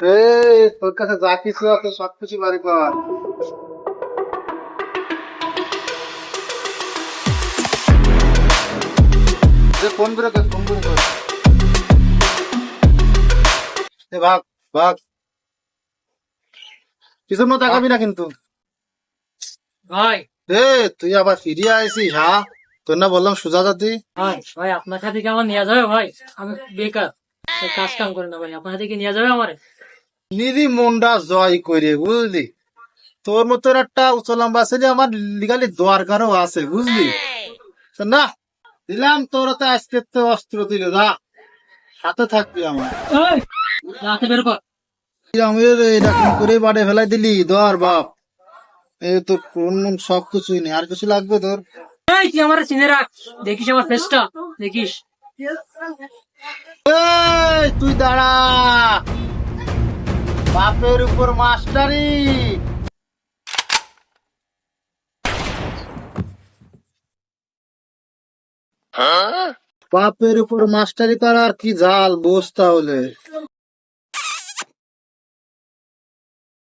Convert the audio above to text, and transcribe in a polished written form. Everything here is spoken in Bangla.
তোর কাছে যা কিছু আছে সবকিছু বাড়ি কর। ফোন করে কর, ফোন করে কর। ভাগ ভাগ, পিছন মতো তাকাবি না কিন্তু। ভাই তুই আবার ফিরিয়ে আইসিস? হ্যাঁ, তোর না বললাম সোজা জাতি। ভাই ভাই আপনার সাথে কি আমার নিয়ে যাবে ভাই? আমি বেকার, ভাই কাজ কাম করি না ভাই, আপনার সাথে কি নিয়ে যাবে আমার? নিরি মনটা জয় করে, বুঝলি? তোর মতো একটা উচলাম্বা ছেলে আমার লিগালি দরকারও আছে, বুঝলি? তো না, দিলাম তোর তো আজকে তো অস্ত্র দিলে, যা সাথে থাকবি আমার। এই, রাতে বের কর। আমি এরকম করে বাড়ি ফেলাই দিলি, ধর বাপ। এই তো ফোন মন সব কিছুই নেই, আর কিছু লাগবে তোর? এই তুই আমার চিনে রাখ, দেখিস আমার ফেসটা, দেখিস। তুই দাঁড়া, বাপের উপর মাস্টারি। বাপের উপর মাস্টারি করার কি জাল, বোঝ তাহলে।